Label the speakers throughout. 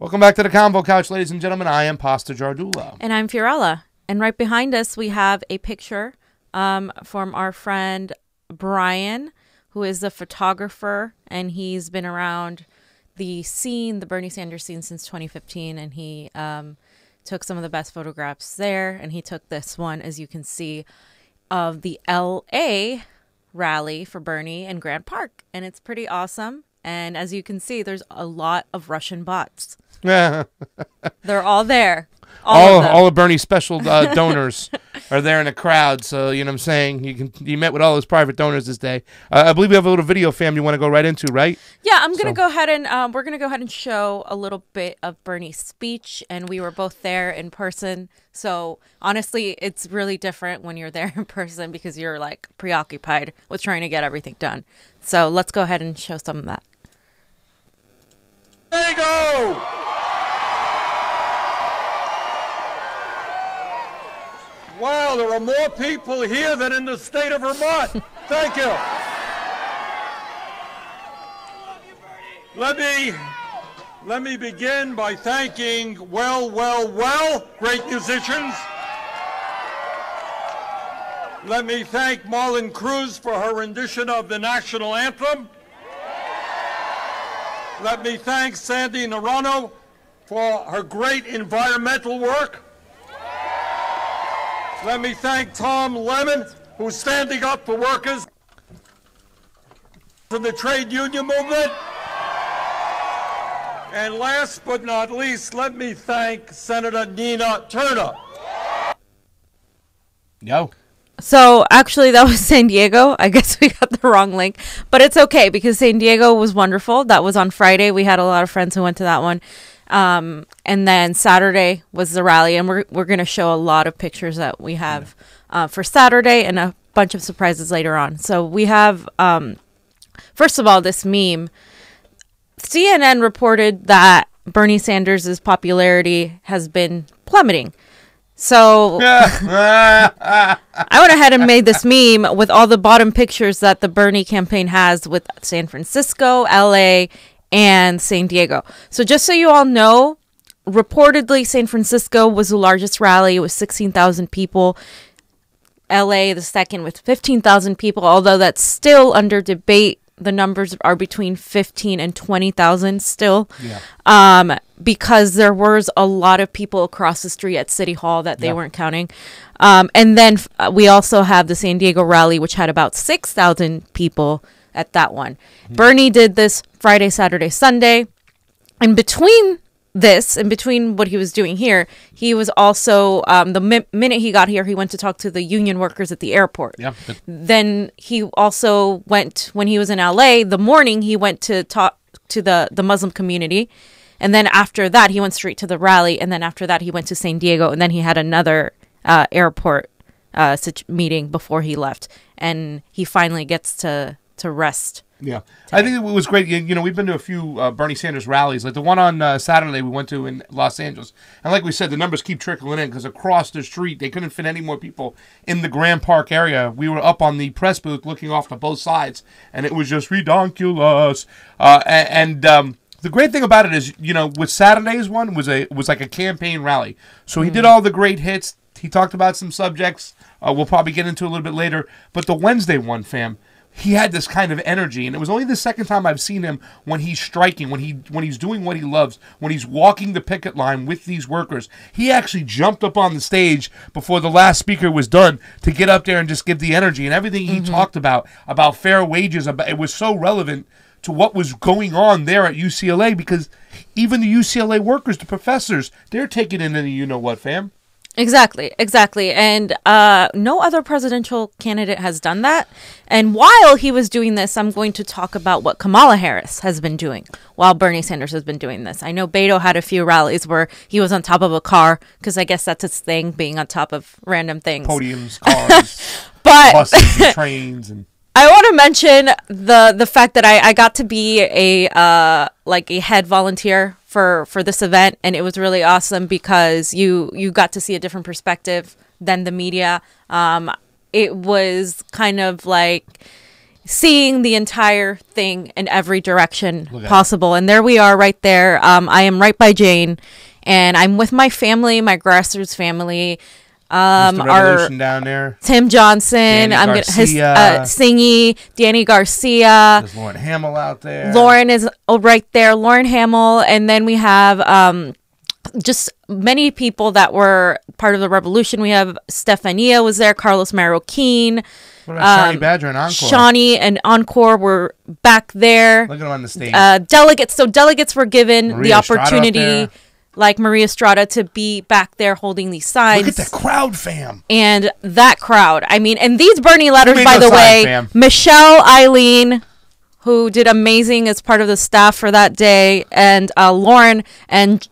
Speaker 1: Welcome back to the Convo Couch, ladies and gentlemen. I am Pastor Jardula.
Speaker 2: And I'm Fiorella. And right behind us, we have a picture from our friend Brian, who is a photographer, and he's been around the scene, the Bernie Sanders scene, since 2015, and he took some of the best photographs there, and he took this one, as you can see, of the LA rally for Bernie in Grant Park, and it's pretty awesome. And as you can see, there's a lot of Russian bots. They're all there.
Speaker 1: All of Bernie's special donors are there in the crowd. So, you know what I'm saying? You met with all his private donors this day. I believe we have a little video, fam, you want to go right into, right?
Speaker 2: Yeah, I'm going to go ahead and we're going to go ahead and show a little bit of Bernie's speech. And we were both there in person. So honestly, it's really different when you're there in person because you're like preoccupied with trying to get everything done. So let's go ahead and show some of that.
Speaker 3: There you go! Wow, there are more people here than in the state of Vermont. Thank you. Let me begin by thanking great musicians. Let me thank Marlon Cruz for her rendition of the national anthem. Let me thank Sandy Naranjo for her great environmental work. Let me thank Tom Lemon, who's standing up for workers in the trade union movement. And last but not least, let me thank Senator Nina Turner.
Speaker 1: Yo.
Speaker 2: So actually that was San Diego. I guess we got the wrong link, but it's okay because San Diego was wonderful. That was on Friday. We had a lot of friends who went to that one. And then Saturday was the rally, and we're going to show a lot of pictures that we have for Saturday and a bunch of surprises later on. So we have, first of all, this meme. CNN reported that Bernie Sanders' popularity has been plummeting. So I went ahead and made this meme with all the bottom pictures that the Bernie campaign has with San Francisco, LA, and San Diego. So just so you all know, reportedly San Francisco was the largest rally. It was 16,000 people. LA, the second, with 15,000 people, although that's still under debate. The numbers are between 15 and 20,000 still. Yeah. Because there was a lot of people across the street at City Hall that they weren't counting. And then we also have the San Diego rally, which had about 6,000 people at that one. Mm-hmm. Bernie did this Friday, Saturday, Sunday. In between this, in between what he was doing here, he was also, minute he got here, he went to talk to the union workers at the airport. Yeah. Then he also went, when he was in LA, the morning he went to talk to the Muslim community. And then after that, he went straight to the rally. And then after that, he went to San Diego. And then he had another airport meeting before he left. And he finally gets to rest.
Speaker 1: Yeah. Today. I think it was great. You know, we've been to a few Bernie Sanders rallies. Like the one on Saturday we went to in Los Angeles. And like we said, the numbers keep trickling in because across the street, they couldn't fit any more people in the Grand Park area. We were up on the press booth looking off to both sides. And it was just redonkulous. The great thing about it is, you know, with Saturday's one was like a campaign rally. So he did all the great hits. He talked about some subjects we'll probably get into a little bit later. But the Wednesday one, fam, he had this kind of energy, and it was only the second time I've seen him when he's striking, when he's doing what he loves, when he's walking the picket line with these workers. He actually jumped up on the stage before the last speaker was done to get up there and just give the energy and everything he talked about fair wages. It was so relevant to what was going on there at UCLA because even the UCLA workers, the professors, they're taking in the you-know-what, fam.
Speaker 2: Exactly. And no other presidential candidate has done that. And while he was doing this, I'm going to talk about what Kamala Harris has been doing while Bernie Sanders has been doing this. I know Beto had a few rallies where he was on top of a car because I guess that's his thing, being on top of random things.
Speaker 1: Podiums, cars,
Speaker 2: but
Speaker 1: buses, and trains. And
Speaker 2: I want to mention the fact that I got to be a head volunteer for this event, and it was really awesome because you got to see a different perspective than the media. It was kind of like seeing the entire thing in every direction possible. And there we are right there. I am right by Jane, and I'm with my family, my grassroots family.
Speaker 1: Our down there.
Speaker 2: Tim Johnson, I'm gonna Singy, Danny Garcia.
Speaker 1: There's Lauren Hamill out there.
Speaker 2: Lauren is right there. Lauren Hamill, and then we have just many people that were part of the revolution. We have Stefania was there. Carlos Marroquin.
Speaker 1: What about Shawnee Badger and Encore?
Speaker 2: Shawnee and Encore were back there.
Speaker 1: Look at them on the stage.
Speaker 2: Delegates. So delegates were given the opportunity, like Maria Estrada, to be back there holding these signs.
Speaker 1: Look at the crowd, fam.
Speaker 2: And that crowd. I mean, and these Bernie letters, by the way, Michelle Eileen, who did amazing as part of the staff for that day, and Lauren and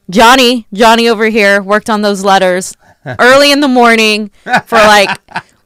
Speaker 2: Johnny over here worked on those letters early in the morning for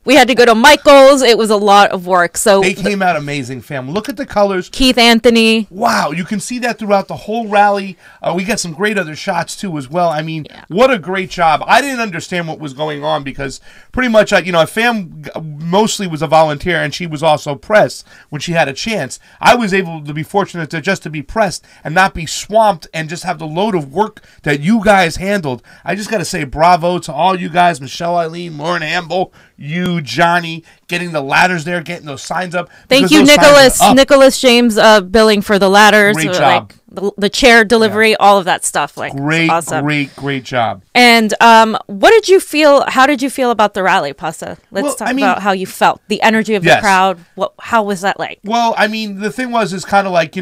Speaker 2: we had to go to Michael's. It was a lot of work. So
Speaker 1: they came out amazing, fam. Look at the colors.
Speaker 2: Keith Anthony.
Speaker 1: Wow, you can see that throughout the whole rally. We got some great other shots too as well. I mean, what a great job. I didn't understand what was going on because pretty much, Fam mostly was a volunteer, and she was also press when she had a chance. I was able to be fortunate to be pressed and not be swamped and just have the load of work that you guys handled. I just got to say bravo to all you guys, Michelle Eileen, Lauren Hamill, you, Johnny, getting the ladders there, getting those signs up.
Speaker 2: Thank you, Nicholas James, billing for the ladders.
Speaker 1: Great job.
Speaker 2: The chair delivery, all of that stuff.
Speaker 1: Great,
Speaker 2: awesome.
Speaker 1: great job.
Speaker 2: And what did you feel? How did you feel about the rally, Pasa? Let's talk about how you felt, the energy of the crowd. How was that like?
Speaker 1: Well, I mean, the thing is kind of like,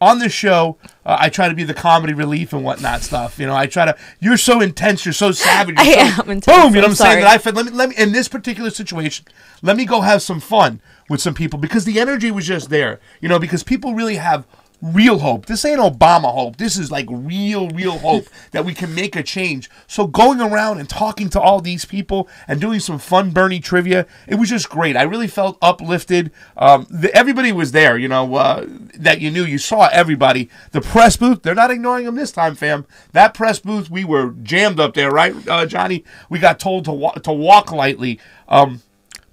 Speaker 1: on this show, I try to be the comedy relief and whatnot stuff. I try to. You're so intense. You're so savage.
Speaker 2: I am intense.
Speaker 1: Boom. You know what I'm saying? That I felt. Let me. In this particular situation, let me go have some fun with some people because the energy was just there. Because people really have real hope. This ain't Obama hope. This is like real hope that we can make a change. So going around and talking to all these people and doing some fun Bernie trivia, it was just great. I really felt uplifted. Everybody was there, that you saw everybody. The press booth, they're not ignoring them this time, fam. That press booth, we were jammed up there, right, Johnny? We got told to walk lightly.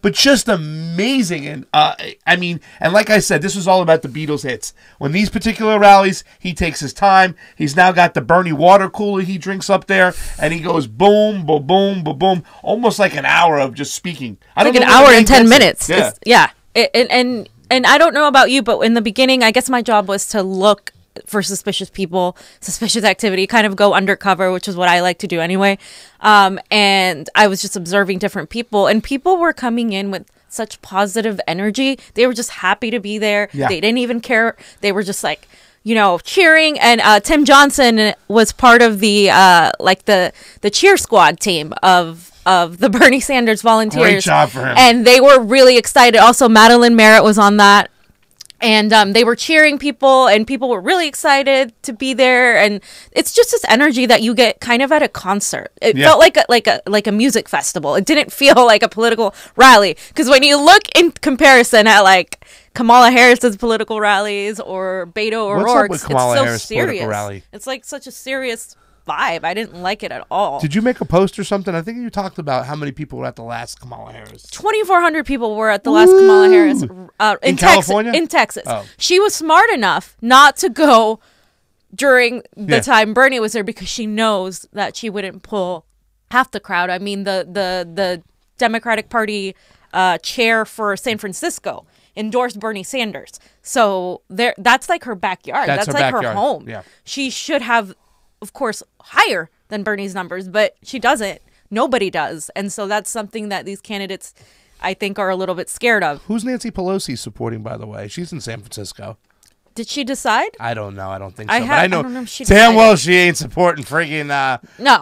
Speaker 1: But just amazing. And and like I said, this was all about the Beatles hits. When these particular rallies, he takes his time. He's now got the Bernie water cooler he drinks up there, and he goes boom, boom, boom, boom, boom, almost like an hour of just speaking.
Speaker 2: Like an hour and 10 minutes. Yeah. And I don't know about you, but in the beginning, I guess my job was to look for suspicious people, suspicious activity, kind of go undercover, which is what I like to do anyway. And I was just observing different people, and people were coming in with such positive energy. They were just happy to be there. Yeah. They didn't even care. They were just cheering. And Tim Johnson was part of the the cheer squad team of the Bernie Sanders volunteers.
Speaker 1: Great job for him.
Speaker 2: And they were really excited. Also, Madeline Merritt was on that. And they were cheering people, and people were really excited to be there. And it's just this energy that you get kind of at a concert. It felt like a music festival. It didn't feel like a political rally. Because when you look in comparison at Kamala Harris's political rallies or Beto O'Rourke's, it's so serious. Rally? It's like such a serious vibe. I didn't like it at all.
Speaker 1: Did you make a post or something? I think you talked about how many people were at the last Kamala Harris.
Speaker 2: 2,400 people were at the last Kamala Harris in
Speaker 1: California?
Speaker 2: In Texas. Oh. She was smart enough not to go during the time Bernie was there because she knows that she wouldn't pull half the crowd. I mean, the Democratic Party chair for San Francisco endorsed Bernie Sanders. So that's like her backyard. That's like her home. Yeah. She should have, of course, higher than Bernie's numbers, but she doesn't. Nobody does. And so that's something that these candidates, I think, are a little bit scared of.
Speaker 1: Who's Nancy Pelosi supporting, by the way? She's in San Francisco.
Speaker 2: Did she decide?
Speaker 1: I don't know. I don't think so. But I know
Speaker 2: don't know if she
Speaker 1: damn well she ain't supporting freaking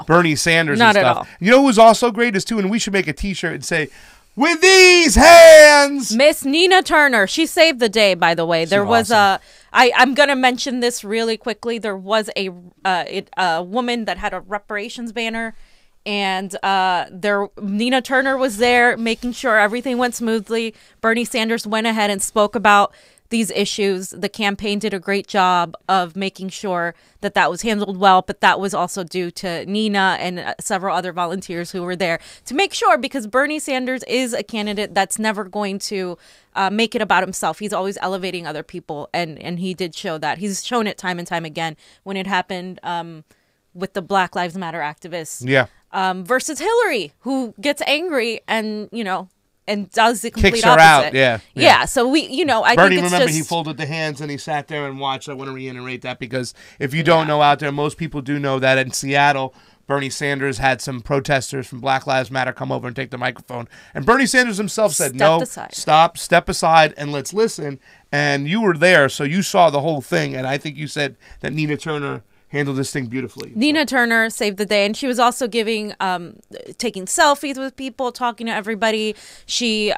Speaker 1: Bernie Sanders
Speaker 2: not
Speaker 1: and stuff.
Speaker 2: At all.
Speaker 1: You know who's also great is, too, and we should make a T-shirt and say, with these hands,
Speaker 2: Miss Nina Turner. She saved the day, by the way. There was awesome. I'm going to mention this really quickly. There was a woman that had a reparations banner And Nina Turner was there making sure everything went smoothly. Bernie Sanders went ahead and spoke about these issues. The campaign did a great job of making sure that that was handled well, but that was also due to Nina and several other volunteers who were there to make sure, because Bernie Sanders is a candidate that's never going to make it about himself. He's always elevating other people, and he did show that. He's shown it time and time again when it happened with the Black Lives Matter activists.
Speaker 1: Yeah.
Speaker 2: Versus Hillary, who gets angry and, you know, and does the complete
Speaker 1: Kicks her
Speaker 2: opposite.
Speaker 1: out,
Speaker 2: Yeah, so we, you know, I
Speaker 1: Bernie,
Speaker 2: think it's
Speaker 1: remember,
Speaker 2: just...
Speaker 1: he folded the hands and he sat there and watched. I want to reiterate that because if you don't know out there, most people do know that in Seattle, Bernie Sanders had some protesters from Black Lives Matter come over and take the microphone. And Bernie Sanders himself said, step aside, and let's listen. And you were there, so you saw the whole thing. And I think you said that Nina Turner handled this thing beautifully.
Speaker 2: Nina Turner saved the day, and she was also taking selfies with people, talking to everybody. She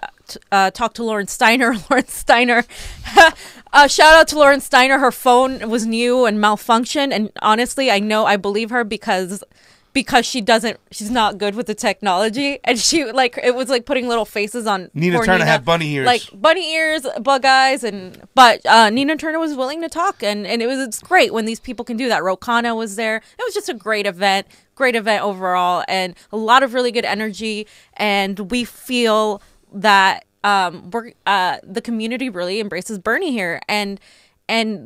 Speaker 2: talked to Lauren Steiner. Shout out to Lauren Steiner. Her phone was new and malfunctioned, and honestly, I believe her because she's not good with the technology, and she it was like putting little faces on.
Speaker 1: Nina Turner had bunny ears,
Speaker 2: like bunny ears, bug eyes, but Nina Turner was willing to talk, and it's great when these people can do that. Ro Khanna was there. It was just a great event overall, and a lot of really good energy, and we feel that the community really embraces Bernie here, and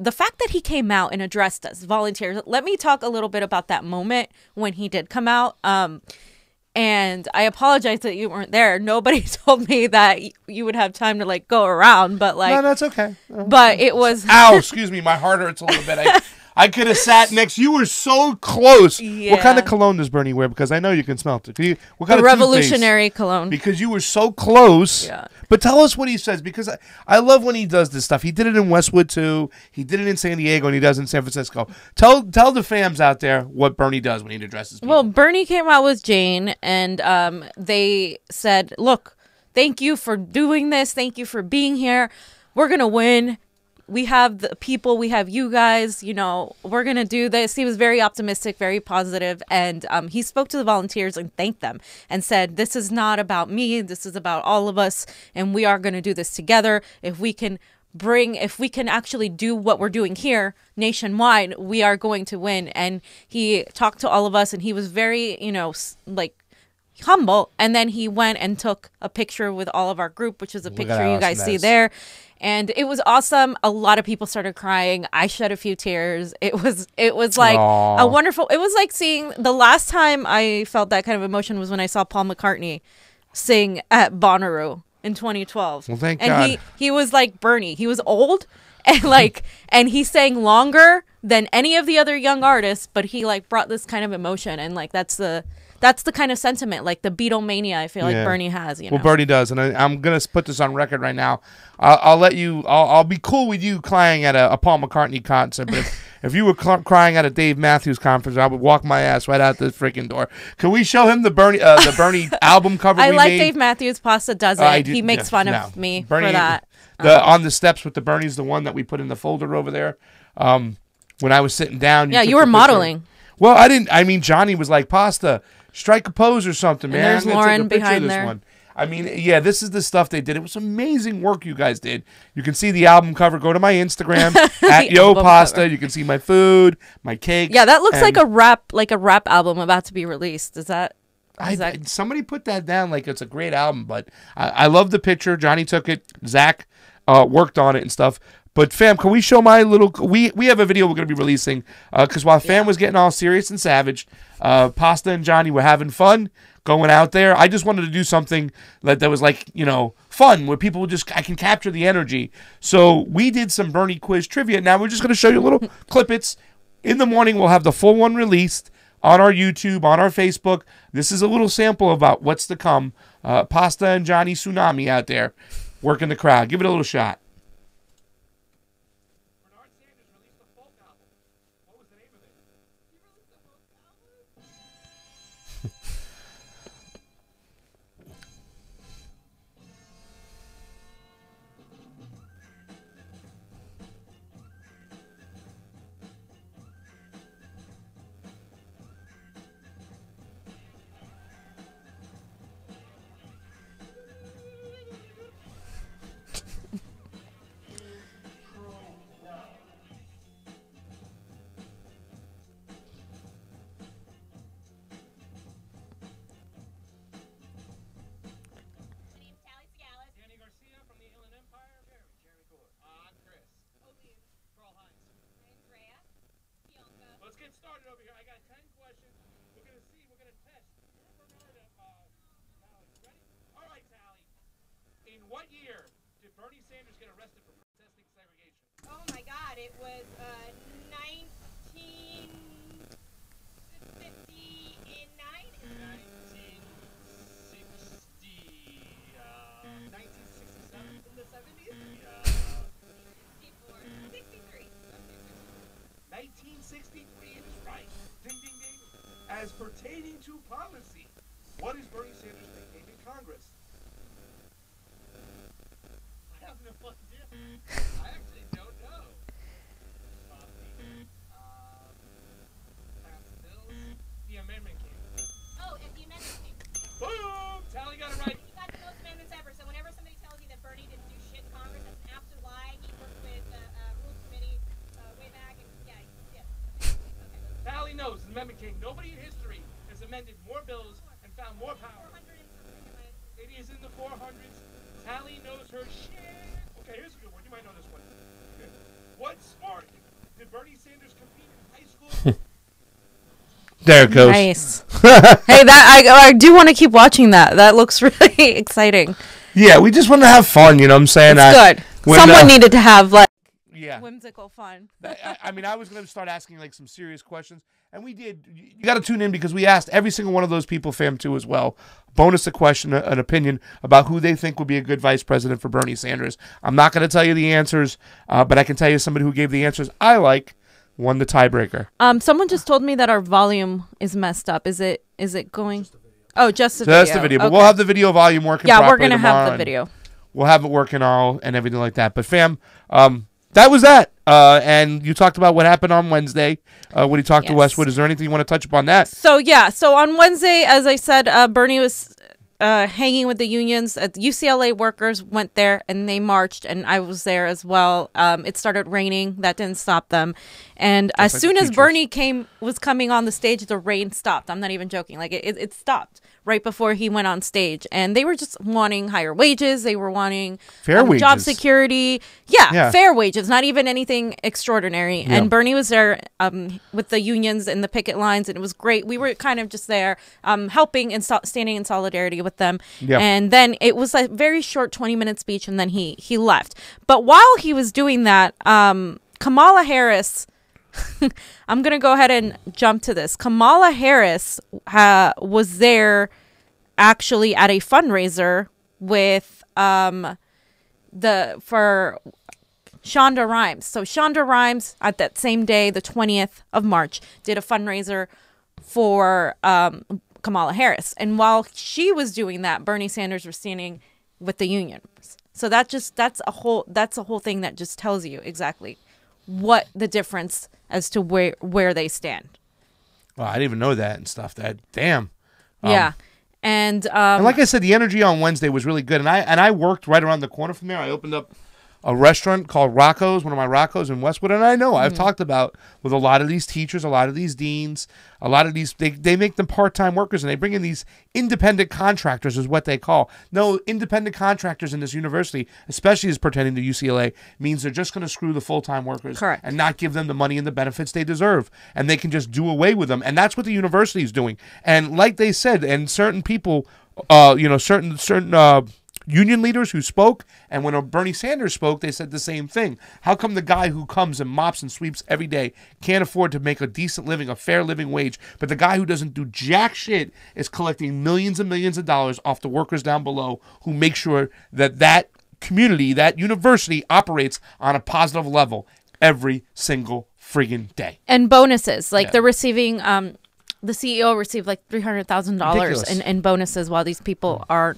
Speaker 2: the fact that he came out and addressed us, volunteers. Let me talk a little bit about that moment when he did come out. And I apologize that you weren't there. Nobody told me that you would have time to go around, but
Speaker 1: no, that's okay.
Speaker 2: But it was.
Speaker 1: Ow! Excuse me, my heart hurts a little bit. I could have sat next. You were so close.
Speaker 2: Yeah.
Speaker 1: What kind of cologne does Bernie wear? Because I know you can smell it. What kind
Speaker 2: the
Speaker 1: of
Speaker 2: revolutionary
Speaker 1: toothpaste?
Speaker 2: cologne.
Speaker 1: Because you were so close.
Speaker 2: Yeah.
Speaker 1: But tell us what he says, because I love when he does this stuff. He did it in Westwood too. He did it in San Diego, and he does it in San Francisco. Tell the fams out there what Bernie does when he addresses people.
Speaker 2: Well, Bernie came out with Jane, and they said, "Look, thank you for doing this. Thank you for being here. We're gonna win. We have the people, we have you guys, you know, we're going to do this." He was very optimistic, very positive, and he spoke to the volunteers and thanked them and said, "This is not about me, this is about all of us, and we are going to do this together. If we can actually do what we're doing here nationwide, we are going to win." And he talked to all of us, and he was very, humble, and then he went and took a picture with all of our group, which is a picture you guys see there. And it was awesome. A lot of people started crying. I shed a few tears. It was like
Speaker 1: Aww.
Speaker 2: a wonderful. It was like seeing the last time I felt that kind of emotion was when I saw Paul McCartney sing at Bonnaroo in 2012.
Speaker 1: Well, thank
Speaker 2: and
Speaker 1: God.
Speaker 2: he was like Bernie. He was old and and he sang longer than any of the other young artists, but he brought this kind of emotion, and that's the kind of sentiment, like the Beatlemania I feel like Bernie has, you know.
Speaker 1: Well, Bernie does, and I'm going to put this on record right now. I'll let you, I'll be cool with you crying at a Paul McCartney concert, but if you were crying at a Dave Matthews conference, I would walk my ass right out this freaking door. Can we show him the Bernie album cover we made?
Speaker 2: Dave Matthews. Pasta doesn't. He makes fun of me
Speaker 1: Bernie,
Speaker 2: for that.
Speaker 1: On the steps with the Bernie's the one that we put in the folder over there. When I was sitting down.
Speaker 2: You were modeling.
Speaker 1: Well, I didn't. I mean, Johnny was like, "Pasta, strike a pose or something, man."
Speaker 2: And there's Lauren behind there.
Speaker 1: One. I mean, yeah, this is the stuff they did. It was amazing work you guys did. You can see the album cover. Go to my Instagram at Yo Pasta. Cover. You can see my food, my cake.
Speaker 2: Yeah, that looks like a rap album about to be released. Is that?
Speaker 1: Somebody put that down like it's a great album, but I love the picture. Johnny took it. Zach worked on it and stuff. But fam, can we show my little? We have a video we're gonna be releasing because while fam was getting all serious and savage, Pasta and Johnny were having fun going out there. I just wanted to do something that was fun where people I can capture the energy. So we did some Bernie quiz trivia. Now we're just gonna show you little clippets. In the morning we'll have the full one released on our YouTube, on our Facebook. This is a little sample about what's to come. Pasta and Johnny Tsunami out there working the crowd. Give it a little shot. Let's get started over here. I got 10 questions. We're going to see. We're going to test. Ready? All right, Tally. In what year did Bernie Sanders get arrested for protesting segregation?
Speaker 4: Oh my God! It was 1959.
Speaker 1: 1967 in the 70s?
Speaker 4: 63.
Speaker 1: 1963 is right. Ding, ding, ding. As pertaining to policy, what is Bernie Sanders' nickname in Congress? I have no idea. I actually don't know. Pass bills. The Amendment King.
Speaker 4: Oh, and the amendment came.
Speaker 1: Boom! Tally got it right.
Speaker 4: He got the most amendments ever. So whenever somebody tells you that Bernie didn't do shit in Congress, that's an absolute lie. He worked with the Rules Committee way back, and yeah. Okay.
Speaker 1: Tally knows the Amendment King. Nobody in history has amended more bills and found more power.
Speaker 4: 400 and something.
Speaker 1: It is in the 400s. Tally knows her shit. Okay, here's a good one. You might know this one. What sport did Bernie Sanders compete in high school? There it goes.
Speaker 2: Nice. Hey, I do want to keep watching that. That looks really exciting.
Speaker 1: Yeah, we just want to have fun. You know what I'm saying?
Speaker 2: It's good. Someone needed to have like whimsical fun.
Speaker 1: I mean, I was going to start asking like some serious questions, and we did. You got to tune in because we asked every single one of those people, fam, too, as well. Bonus a question, an opinion about who they think would be a good vice president for Bernie Sanders. I'm not going to tell you the answers, but I can tell you somebody who gave the answers I like won the tiebreaker.
Speaker 2: Someone just told me that our volume is messed up. Is it going? Oh, just the
Speaker 1: video. But we'll have the video volume working.
Speaker 2: Yeah, we're gonna have the video.
Speaker 1: We'll have it working all and everything like that. But fam, that was that. And you talked about what happened on Wednesday when he talked to Westwood. Is there anything you want to touch upon that?
Speaker 2: So on Wednesday, as I said, Bernie was hanging with the unions. UCLA workers went there and they marched, and I was there as well. It started raining. That didn't stop them. And as soon as Bernie was coming on the stage, the rain stopped. I'm not even joking. Like it stopped right before he went on stage. And they were just wanting higher wages. They were wanting
Speaker 1: fair wages,
Speaker 2: job security. Yeah, fair wages. Not even anything extraordinary. Yeah. And Bernie was there with the unions and the picket lines, and it was great. We were kind of just there helping and standing in solidarity with them. Yeah. And then it was a very short 20-minute speech, and then he left. But while he was doing that, Kamala Harris... I'm going to go ahead and jump to this. Kamala Harris was there actually at a fundraiser with for Shonda Rhimes. So Shonda Rhimes at that same day, the 20th of March, did a fundraiser for Kamala Harris. And while she was doing that, Bernie Sanders was standing with the unions. So that's a whole thing that just tells you exactly what the difference as to where they stand.
Speaker 1: Well, I didn't even know that and stuff. That damn.
Speaker 2: Yeah. And
Speaker 1: like I said, the energy on Wednesday was really good. And I worked right around the corner from there. I opened up a restaurant called Rocco's, one of my Rocco's in Westwood. And I know I've talked about with a lot of these teachers, a lot of these deans, a lot of these, they make them part-time workers, and they bring in these independent contractors is what they call. No, independent contractors in this university, especially as pertaining to UCLA, means they're just going to screw the full-time workers.
Speaker 2: Correct.
Speaker 1: And not give them the money and the benefits they deserve. And they can just do away with them. And that's what the university is doing. And like they said, and certain people, certain union leaders who spoke, and when Bernie Sanders spoke, they said the same thing. How come the guy who comes and mops and sweeps every day can't afford to make a decent living, a fair living wage, but the guy who doesn't do jack shit is collecting millions and millions of dollars off the workers down below who make sure that community, that university operates on a positive level every single friggin' day.
Speaker 2: And bonuses, like they're receiving... the CEO received like $300,000 in bonuses while these people are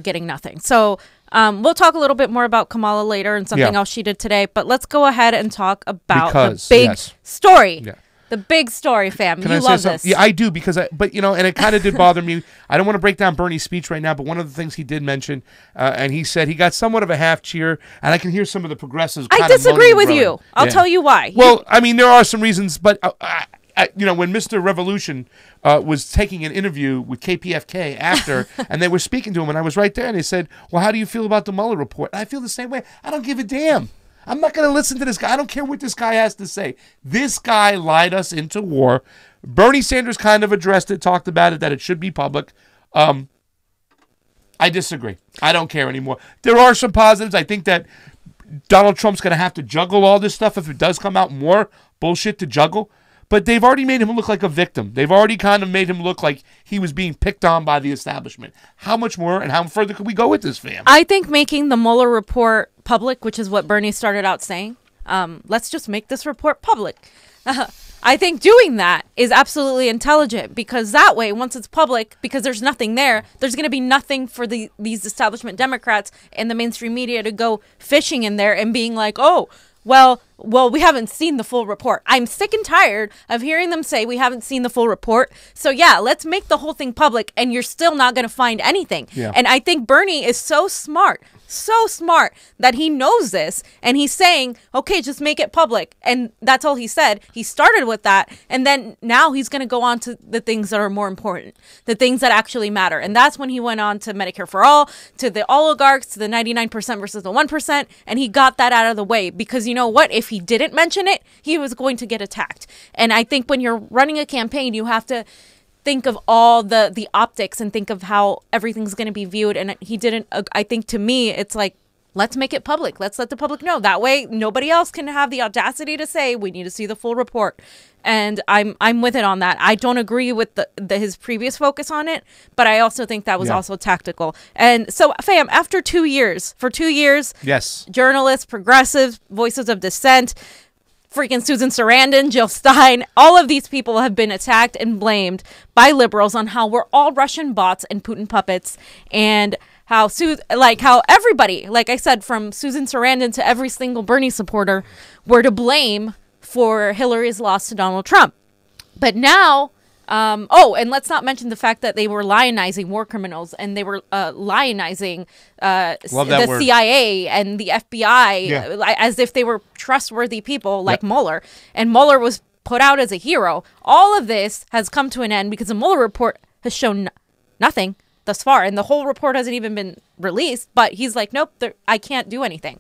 Speaker 2: getting nothing. So we'll talk a little bit more about Kamala later and something else she did today. But let's go ahead and talk about the big story. Yeah. The big story, fam. You love this.
Speaker 1: Yeah, I do and it kind of did bother me. I don't want to break down Bernie's speech right now, but one of the things he did mention, and he said he got somewhat of a half cheer, and I can hear some of the progressives kind
Speaker 2: I disagree with you. I'll tell you why.
Speaker 1: Well, I mean, there are some reasons, but... when Mr. Revolution was taking an interview with KPFK after, and they were speaking to him, and I was right there, and they said, well, how do you feel about the Mueller report? And I feel the same way. I don't give a damn. I'm not going to listen to this guy. I don't care what this guy has to say. This guy lied us into war. Bernie Sanders kind of addressed it, talked about it, that it should be public. I disagree. I don't care anymore. There are some positives. I think that Donald Trump's going to have to juggle all this stuff if it does come out more bullshit to juggle. But they've already made him look like a victim. They've already kind of made him look like he was being picked on by the establishment. How much more and how further could we go with this, fam?
Speaker 2: I think making the Mueller report public, which is what Bernie started out saying, let's just make this report public. I think doing that is absolutely intelligent, because that way, once it's public, because there's nothing there, there's going to be nothing for these establishment Democrats and the mainstream media to go fishing in there and being like, oh, well, we haven't seen the full report. I'm sick and tired of hearing them say we haven't seen the full report. So yeah, let's make the whole thing public, and you're still not going to find anything.
Speaker 1: Yeah.
Speaker 2: And I think Bernie is so smart that he knows this, and he's saying, okay, just make it public. And that's all he said. He started with that, and then now he's going to go on to the things that are more important, the things that actually matter. And that's when he went on to Medicare for all, to the oligarchs, to the 99% versus the 1%, and he got that out of the way, because you know what? If he didn't mention it, he was going to get attacked. And I think when you're running a campaign, you have to think of all the optics and think of how everything's going to be viewed. And he didn't. I think, to me, it's like, let's make it public. Let's let the public know. That way nobody else can have the audacity to say we need to see the full report. And I'm with it on that. I don't agree with his previous focus on it, but I also think that was also tactical. And so, fam, after 2 years,
Speaker 1: Yes,
Speaker 2: journalists, progressives, voices of dissent, freaking Susan Sarandon, Jill Stein, all of these people have been attacked and blamed by liberals on how we're all Russian bots and Putin puppets, and how everybody, like I said, from Susan Sarandon to every single Bernie supporter, were to blame for Hillary's loss to Donald Trump. But now, and let's not mention the fact that they were lionizing war criminals, and they were lionizing the
Speaker 1: word.
Speaker 2: CIA and the FBI as if they were trustworthy people like Mueller. And Mueller was put out as a hero. All of this has come to an end because the Mueller report has shown nothing thus far, and the whole report hasn't even been released. But he's like, nope, I can't do anything.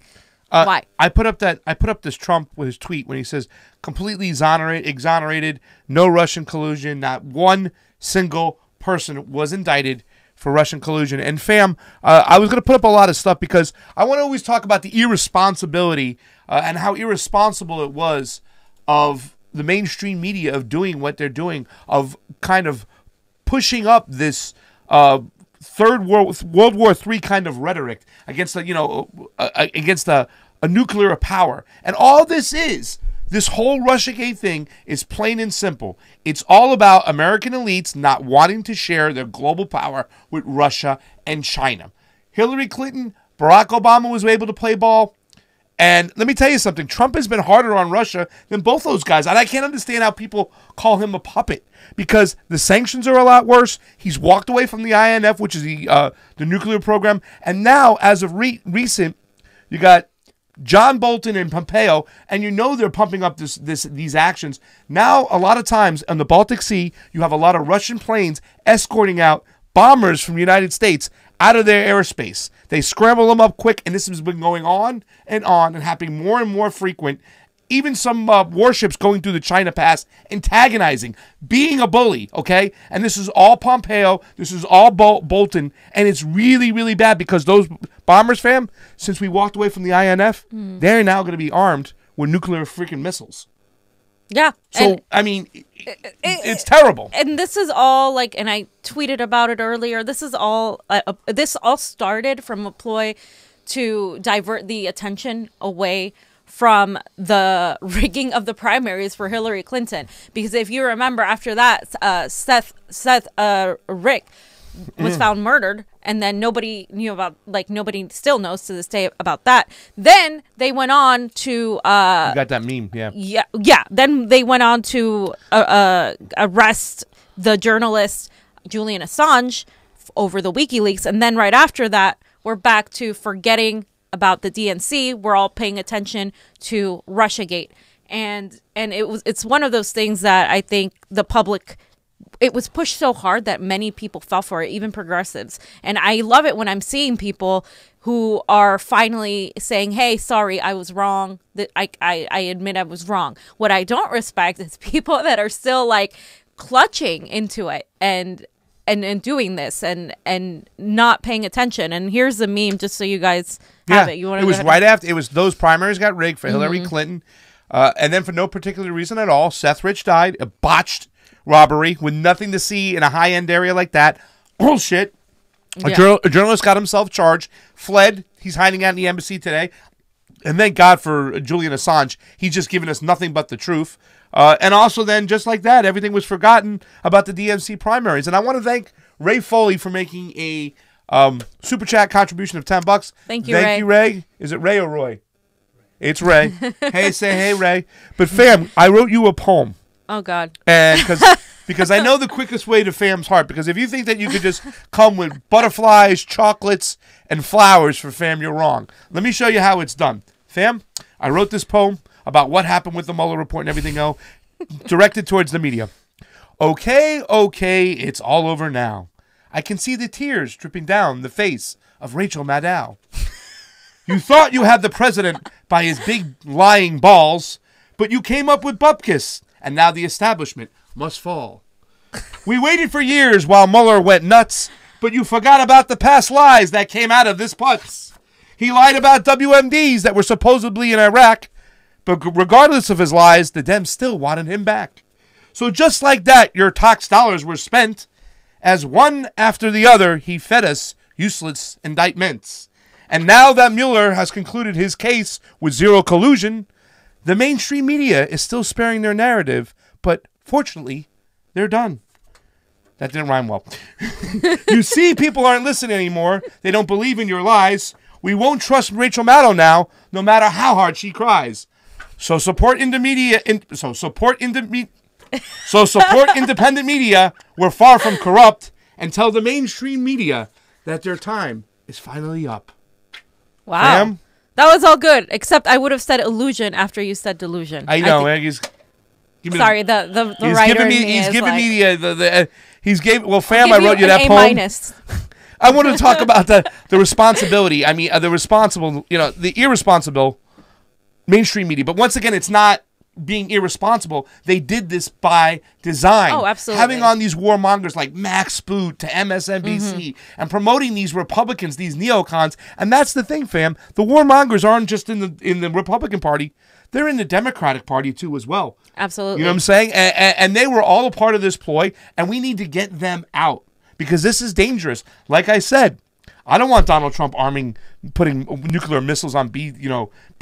Speaker 2: Why?
Speaker 1: I put up this Trump with his tweet when he says completely exonerated, no Russian collusion, not one single person was indicted for Russian collusion. And fam, I was going to put up a lot of stuff because I want to always talk about the irresponsibility and how irresponsible it was of the mainstream media of doing what they're doing, of kind of pushing up this Third World War III kind of rhetoric against a nuclear power. And all this whole Russiagate thing is plain and simple. It's all about American elites not wanting to share their global power with Russia and China. Hillary Clinton, Barack Obama was able to play ball. And let me tell you something. Trump has been harder on Russia than both those guys. And I can't understand how people call him a puppet, because the sanctions are a lot worse. He's walked away from the INF, which is the nuclear program. And now, as of recent, you got John Bolton and Pompeo, and you know they're pumping up these actions. Now, a lot of times on the Baltic Sea, you have a lot of Russian planes escorting out bombers from the United States out of their airspace. They scramble them up quick, and this has been going on and happening more and more frequent. Even some warships going through the China Pass, antagonizing, being a bully, okay? And this is all Pompeo, this is all Bolton, and it's really, really bad because those bombers, fam, since we walked away from the INF, they're now going to be armed with nuclear freaking missiles.
Speaker 2: Yeah.
Speaker 1: So, I mean, it's terrible.
Speaker 2: And this is all and I tweeted about it earlier. This all started from a ploy to divert the attention away from the rigging of the primaries for Hillary Clinton. Because if you remember, after that, Seth Rick was found murdered, and then nobody knew about, nobody still knows to this day about that. Then they went on to you
Speaker 1: got that meme, yeah.
Speaker 2: Then they went on to arrest the journalist Julian Assange over the WikiLeaks, and then right after that, we're back to forgetting about the DNC. We're all paying attention to Russiagate, and it's one of those things that I think the public, it was pushed so hard that many people fell for it, even progressives. And I love it when I'm seeing people who are finally saying, hey, sorry, I was wrong. That I admit I was wrong. What I don't respect is people that are still like clutching into it and doing this and not paying attention. And here's the meme, just so you guys have it. You want
Speaker 1: it was right after it was those primaries got rigged for Hillary Clinton, and then for no particular reason at all, Seth Rich died, a botched robbery with nothing to see in a high end area like that. Bullshit. A journalist got himself charged, fled. He's hiding out in the embassy today. And thank God for Julian Assange. He's just given us nothing but the truth. And also then, just like that, everything was forgotten about the DNC primaries. And I want to thank Ray Foley for making a super chat contribution of $10.
Speaker 2: Thank you, Ray.
Speaker 1: Thank you, Ray. Is it Ray or Roy? It's Ray. Hey, say hey, Ray. But fam, I wrote you a poem.
Speaker 2: Oh, God.
Speaker 1: And because I know the quickest way to fam's heart. Because if you think that you could just come with butterflies, chocolates, and flowers for fam, you're wrong. Let me show you how it's done. Fam, I wrote this poem about what happened with the Mueller report and everything else, directed towards the media. Okay, it's all over now. I can see the tears dripping down the face of Rachel Maddow. You thought you had the president by his big lying balls, but you came up with bupkis. And now the establishment must fall. We waited for years while Mueller went nuts, but you forgot about the past lies that came out of this putz. He lied about WMDs that were supposedly in Iraq, but regardless of his lies, the Dems still wanted him back. So just like that, your tax dollars were spent. As one after the other, he fed us useless indictments. And now that Mueller has concluded his case with zero collusion, the mainstream media is still sparing their narrative, but fortunately, they're done. That didn't rhyme well. You see, people aren't listening anymore. They don't believe in your lies. We won't trust Rachel Maddow now, no matter how hard she cries. So support independent media. We're far from corrupt, and tell the mainstream media that their time is finally up.
Speaker 2: Wow.
Speaker 1: Ma'am?
Speaker 2: That was all good, except I would have said illusion after you said delusion.
Speaker 1: I know.
Speaker 2: Sorry, the writer in me
Speaker 1: he's
Speaker 2: is
Speaker 1: giving
Speaker 2: like,
Speaker 1: me well, fam,
Speaker 2: I'll
Speaker 1: I
Speaker 2: give
Speaker 1: wrote you
Speaker 2: an
Speaker 1: that
Speaker 2: A
Speaker 1: poem.
Speaker 2: minus.
Speaker 1: I want to talk about the responsibility. I mean, the responsible, the irresponsible mainstream media. But once again, it's not being irresponsible. They did this by design.
Speaker 2: Oh, absolutely.
Speaker 1: Having on these warmongers like Max Boot to MSNBC and promoting these Republicans, these neocons. And that's the thing, fam. The warmongers aren't just in the Republican Party. They're in the Democratic Party, too, as well.
Speaker 2: Absolutely.
Speaker 1: You know what I'm saying? And they were all a part of this ploy, and we need to get them out because this is dangerous. Like I said, I don't want Donald Trump putting nuclear missiles on B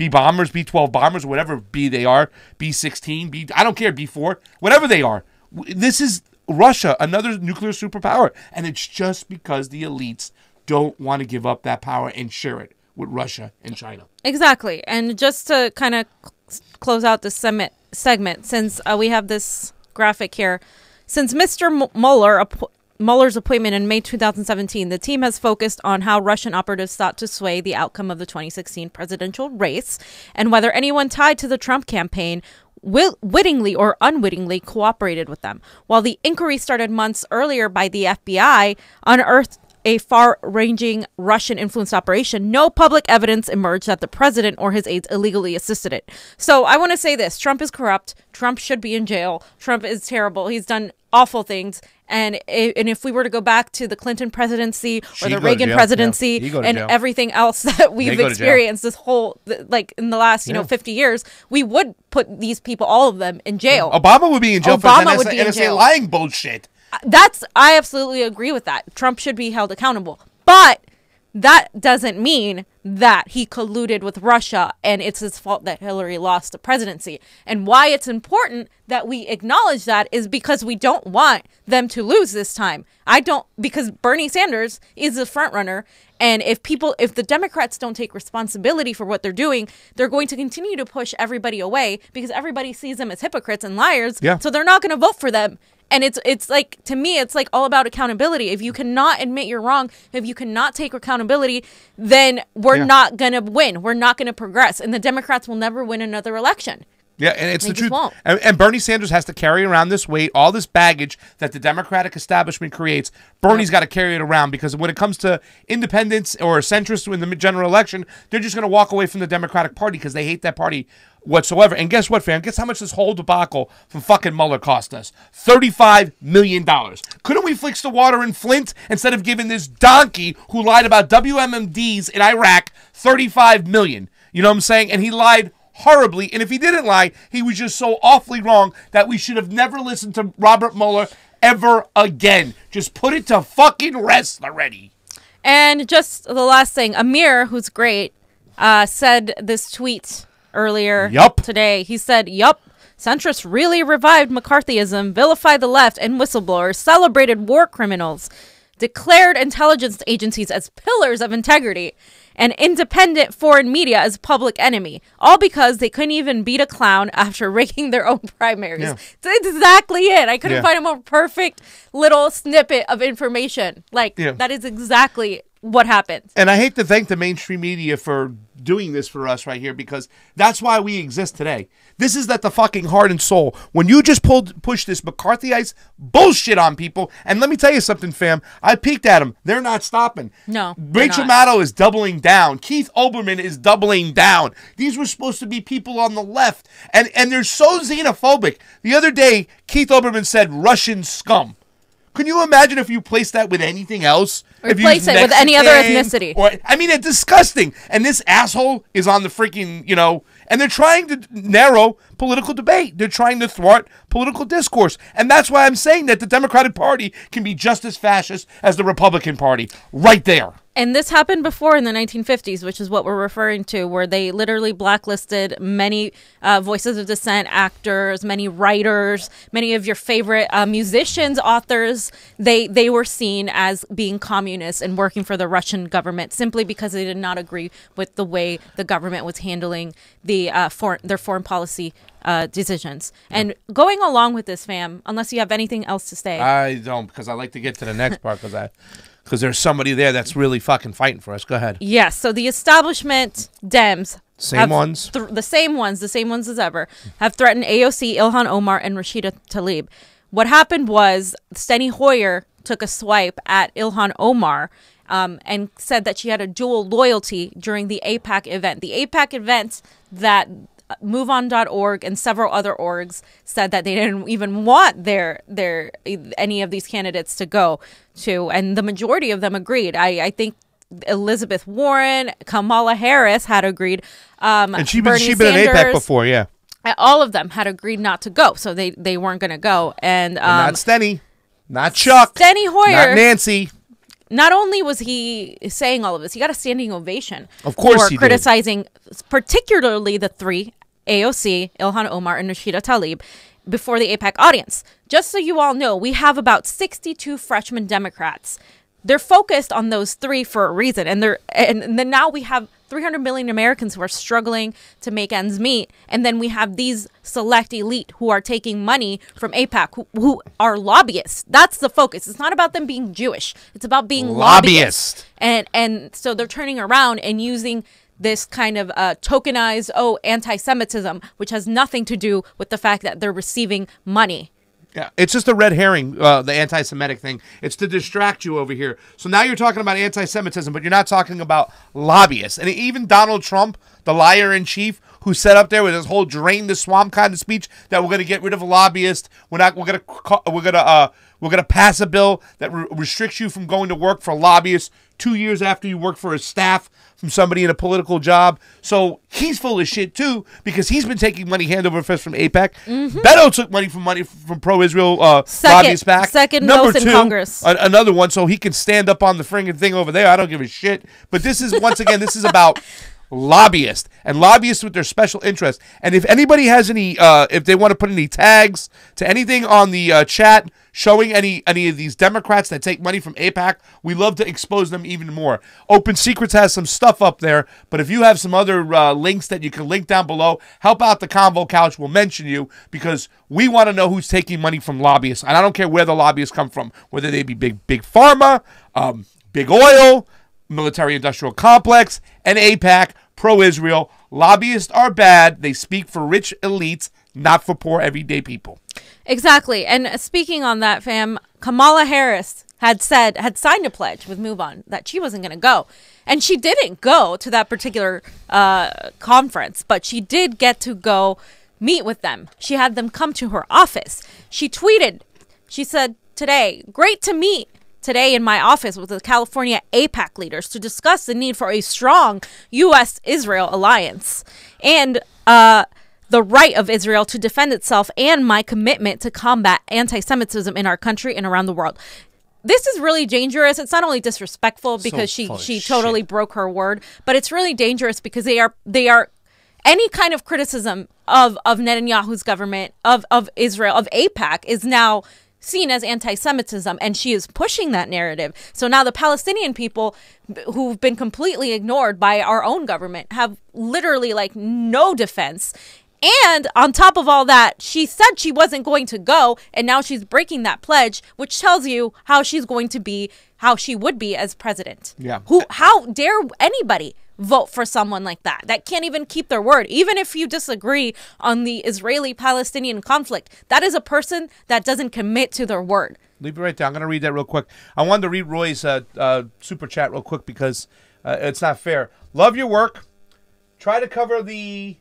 Speaker 1: bombers, B-12 bombers, whatever B they are, B-16, I don't care, B-4, whatever they are. This is Russia, another nuclear superpower, and it's just because the elites don't want to give up that power and share it with Russia and China. Exactly.
Speaker 2: And just to kind of close out this segment, since we have this graphic here, since Mr. Mueller's appointment in May 2017, the team has focused on how Russian operatives sought to sway the outcome of the 2016 presidential race and whether anyone tied to the Trump campaign wittingly or unwittingly cooperated with them. While the inquiry started months earlier by the FBI, unearthed a far-ranging Russian-influenced operation, no public evidence emerged that the president or his aides illegally assisted it. So I want to say this. Trump is corrupt. Trump should be in jail. Trump is terrible. He's done awful things. And if we were to go back to the Clinton presidency or the Reagan presidency and everything else that we've experienced this whole, like in the last, 50 years, we would put these people, all of them, in jail.
Speaker 1: Obama would be in jail for NSA lying bullshit.
Speaker 2: I absolutely agree with that. Trump should be held accountable. But that doesn't mean that he colluded with Russia and it's his fault that Hillary lost the presidency. And why it's important that we acknowledge that is because we don't want them to lose this time. Because Bernie Sanders is the front runner. And if the Democrats don't take responsibility for what they're doing, they're going to continue to push everybody away because everybody sees them as hypocrites and liars. Yeah. So they're not going to vote for them. And it's like, to me, it's like all about accountability. If you cannot admit you're wrong, if you cannot take accountability, then we're not going to win. We're not going to progress. And the Democrats will never win another election.
Speaker 1: Yeah, and it's
Speaker 2: They
Speaker 1: the
Speaker 2: just
Speaker 1: truth.
Speaker 2: won't.
Speaker 1: And Bernie Sanders has to carry around this weight, all this baggage that the Democratic establishment creates. Bernie's got to carry it around because when it comes to independents or centrists in the general election, they're just going to walk away from the Democratic Party because they hate that party whatsoever. And guess what, fam? Guess how much this whole debacle from fucking Mueller cost us? $35 million. Couldn't we fix the water in Flint instead of giving this donkey who lied about WMMDs in Iraq $35 million? You know what I'm saying? And he lied horribly, and if he didn't lie, he was just so awfully wrong that we should have never listened to Robert Mueller ever again. Just put it to fucking rest already.
Speaker 2: And just the last thing, Amir, who's great, said this tweet earlier today. He said, yup, centrists really revived McCarthyism, vilified the left and whistleblowers, celebrated war criminals, declared intelligence agencies as pillars of integrity, and independent foreign media as public enemy, all because they couldn't even beat a clown after rigging their own primaries.
Speaker 1: Yeah.
Speaker 2: That's exactly it. I couldn't find a more perfect little snippet of information. That is exactly what happened.
Speaker 1: And I hate to thank the mainstream media for doing this for us right here because that's why we exist today. This is the fucking heart and soul. When you just push this McCarthyite bullshit on people, and let me tell you something, fam. I peeked at them. They're not stopping.
Speaker 2: No.
Speaker 1: Rachel Maddow is doubling down. Keith Olbermann is doubling down. These were supposed to be people on the left, and they're so xenophobic. The other day, Keith Olbermann said Russian scum. Can you imagine if you placed that with anything else?
Speaker 2: Replace it with any other ethnicity.
Speaker 1: It's disgusting. And this asshole is on the freaking, and they're trying to narrow political debate. They're trying to thwart political discourse. And that's why I'm saying that the Democratic Party can be just as fascist as the Republican Party. Right there.
Speaker 2: And this happened before in the 1950s, which is what we're referring to, where they literally blacklisted many voices of dissent, actors, many writers, many of your favorite musicians, authors. They were seen as being communists and working for the Russian government simply because they did not agree with the way the government was handling their foreign policy decisions. And going along with this, fam, unless you have anything else to say.
Speaker 1: I don't, because I like to get to the next part because there's somebody there that's really fucking fighting for us. Go ahead.
Speaker 2: Yes. So the establishment Dems.
Speaker 1: The same
Speaker 2: ones as ever, have threatened AOC, Ilhan Omar, and Rashida Tlaib. What happened was Steny Hoyer took a swipe at Ilhan Omar and said that she had a dual loyalty during the AIPAC event. The AIPAC event that MoveOn.org and several other orgs said that they didn't even want any of these candidates to go to, and the majority of them agreed. I think Elizabeth Warren, Kamala Harris had agreed.
Speaker 1: And she'd been in AIPAC before, yeah.
Speaker 2: All of them had agreed not to go, so they weren't going to go. And
Speaker 1: not Steny, not Chuck,
Speaker 2: Steny Hoyer,
Speaker 1: not Nancy.
Speaker 2: Not only was he saying all of this, he got a standing ovation.
Speaker 1: Of course,
Speaker 2: for criticizing particularly the three, AOC, Ilhan Omar, and Rashida Tlaib, before the AIPAC audience. Just so you all know, we have about 62 freshman Democrats. They're focused on those three for a reason, and then now we have 300 million Americans who are struggling to make ends meet, and then we have these select elite who are taking money from AIPAC, who are lobbyists. That's the focus. It's not about them being Jewish. It's about being lobbyists. And so they're turning around and using this kind of tokenized, anti-Semitism, which has nothing to do with the fact that they're receiving money.
Speaker 1: Yeah, it's just a red herring, the anti-Semitic thing. It's to distract you over here. So now you're talking about anti-Semitism, but you're not talking about lobbyists. And even Donald Trump, the liar-in-chief, who set up there with his whole drain the swamp kind of speech that we're going to get rid of lobbyists. We're going to pass a bill that restricts you from going to work for lobbyists 2 years after you work for a staff from somebody in a political job. So he's full of shit too, because he's been taking money hand over fist from AIPAC. Mm-hmm. Beto took money from pro-Israel lobbyists back.
Speaker 2: Second
Speaker 1: Number
Speaker 2: most
Speaker 1: two,
Speaker 2: in Congress.
Speaker 1: Another one, so he can stand up on the friggin' thing over there. I don't give a shit. But this is, once again, this is about lobbyists and lobbyists with their special interest. And if anybody has any, if they want to put any tags to anything on the chat showing any of these Democrats that take money from AIPAC, we love to expose them even more. Open Secrets has some stuff up there, but if you have some other links that you can link down below, help out the Convo Couch. We'll mention you because we want to know who's taking money from lobbyists. And I don't care where the lobbyists come from, whether they be big pharma, big oil, military-industrial complex, and AIPAC, pro-Israel, Lobbyists are bad. They speak for rich elites, not for poor everyday people.
Speaker 2: Exactly. And speaking on that, fam, Kamala Harris had signed a pledge with Move On that she wasn't going to go. And she didn't go to that particular conference, but she did get to go meet with them. She had them come to her office. She tweeted, she said, today, great to meet today in my office with the California AIPAC leaders to discuss the need for a strong U.S.-Israel alliance and the right of Israel to defend itself and my commitment to combat anti-Semitism in our country and around the world. This is really dangerous. It's not only disrespectful because she totally broke her word, but it's really dangerous because they are any kind of criticism of Netanyahu's government, of Israel, of AIPAC is now seen as anti-Semitism, and she is pushing that narrative. So now the Palestinian people who've been completely ignored by our own government have literally like no defense. And on top of all that, she said she wasn't going to go, and now she's breaking that pledge, which tells you how she's going to be, how she would be as president.
Speaker 1: Yeah.
Speaker 2: How dare anybody vote for someone like that can't even keep their word, even if you disagree on the Israeli-Palestinian conflict? That is a person that doesn't commit to their word.
Speaker 1: Leave it right there. I'm going to read that real quick. I wanted to read Roy's super chat real quick because it's not fair. Love your work. Try to cover the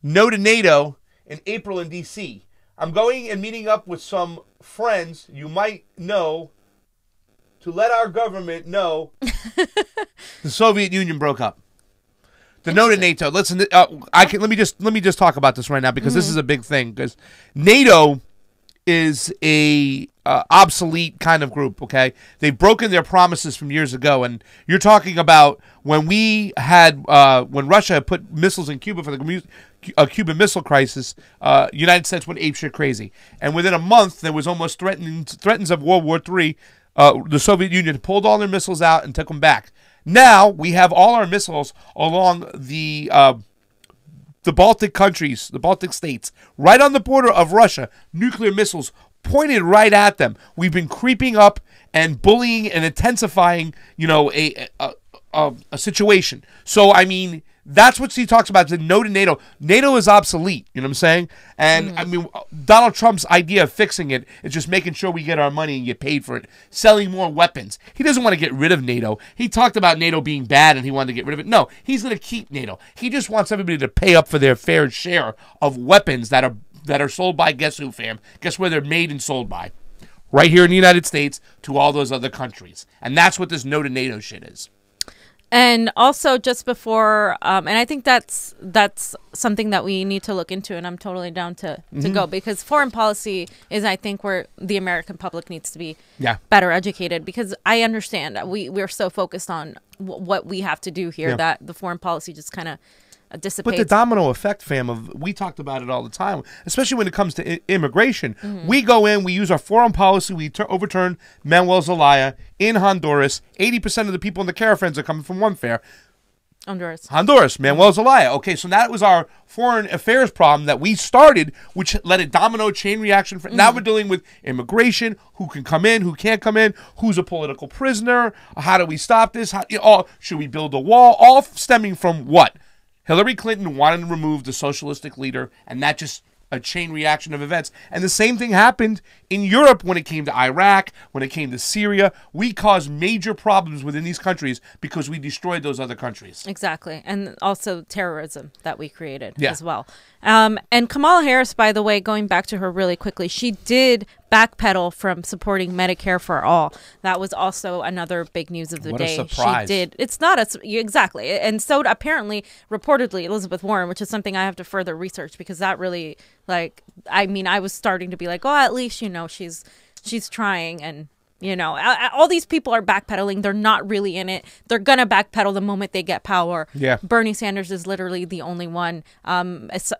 Speaker 1: No to NATO in April in D.C. I'm going and meeting up with some friends you might know to let our government know the Soviet Union broke up. The No to NATO. Listen, let me just talk about this right now because this is a big thing. Because NATO is a obsolete kind of group. Okay, they've broken their promises from years ago, and you're talking about when we had when Russia had put missiles in Cuba for the Cuban Missile Crisis. United States went apeshit crazy, and within a month there was almost threats of World War III. The Soviet Union pulled all their missiles out and took them back. Now we have all our missiles along the Baltic countries, the Baltic states, right on the border of Russia. Nuclear missiles pointed right at them. We've been creeping up and bullying and intensifying, a situation. So I mean, that's what she talks about. The No to NATO. NATO is obsolete. You know what I'm saying? And I mean, Donald Trump's idea of fixing it is just making sure we get our money and get paid for it, selling more weapons. He doesn't want to get rid of NATO. He talked about NATO being bad and he wanted to get rid of it. No, he's going to keep NATO. He just wants everybody to pay up for their fair share of weapons that are sold by, guess who, fam? Guess where they're made and sold by? Right here in the United States to all those other countries. And that's what this No to NATO shit is.
Speaker 2: And also just before, and I think that's something that we need to look into, and I'm totally down to go, because foreign policy is, I think, where the American public needs to be better educated, because I understand that we're so focused on what we have to do here that the foreign policy just kind of dissipates.
Speaker 1: But the domino effect, fam, we talked about it all the time, especially when it comes to immigration. We go in, we use our foreign policy, we overturn Manuel Zelaya in Honduras. 80% of the people in the caravans are coming from one fair. Honduras, Manuel Zelaya. Okay, so that was our foreign affairs problem that we started, which led a domino chain reaction. Now we're dealing with immigration, who can come in, who can't come in, who's a political prisoner, how do we stop this, should we build a wall, all stemming from what? Hillary Clinton wanted to remove the socialistic leader, and that just a chain reaction of events. And the same thing happened in Europe when it came to Iraq, when it came to Syria. We caused major problems within these countries because we destroyed those other countries.
Speaker 2: Exactly. And also terrorism that we created as well. And Kamala Harris, by the way, going back to her really quickly, she did backpedal from supporting Medicare for all. That was also another big news of the day.
Speaker 1: What a surprise.
Speaker 2: She did. It's not exactly. And so apparently, reportedly, Elizabeth Warren, which is something I have to further research, because that really, I was starting to be like, oh, at least, she's trying, and all these people are backpedaling. They're not really in it. They're going to backpedal the moment they get power. Yeah. Bernie Sanders is literally the only one,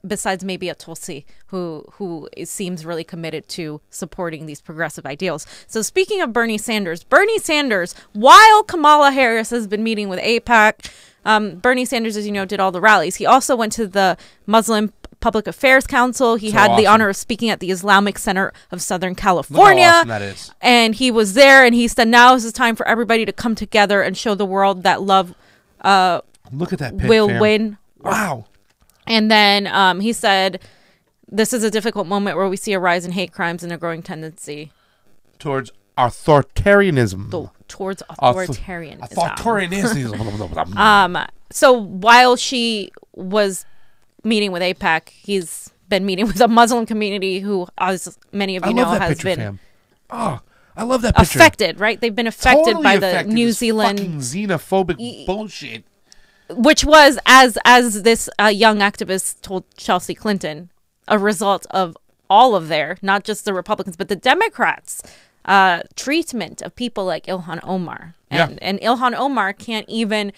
Speaker 2: besides maybe a Tulsi, who seems really committed to supporting these progressive ideals. So speaking of Bernie Sanders, while Kamala Harris has been meeting with AIPAC, Bernie Sanders, as you know, did all the rallies. He also went to the Muslim Public Affairs Council. He had the honor of speaking at the Islamic Center of Southern California.
Speaker 1: Look how awesome that is.
Speaker 2: And he was there, and he said now is the time for everybody to come together and show the world that love
Speaker 1: Look at that pic,
Speaker 2: will
Speaker 1: fam.
Speaker 2: win.
Speaker 1: Wow.
Speaker 2: And then he said, this is a difficult moment where we see a rise in hate crimes and a growing tendency
Speaker 1: Towards authoritarianism.
Speaker 2: towards authoritarianism.
Speaker 1: Authoritarianism.
Speaker 2: So while she was meeting with AIPAC, he's been meeting with a Muslim community who, as many of you know, has
Speaker 1: picture,
Speaker 2: been
Speaker 1: fam. Oh, I love that picture.
Speaker 2: affected, right? They've been affected
Speaker 1: Totally
Speaker 2: by the
Speaker 1: affected.
Speaker 2: New
Speaker 1: This
Speaker 2: Zealand,
Speaker 1: fucking xenophobic bullshit.
Speaker 2: which was, as this young activist told Chelsea Clinton, a result of all of their, not just the Republicans, but the Democrats' treatment of people like Ilhan Omar. And Ilhan Omar can't even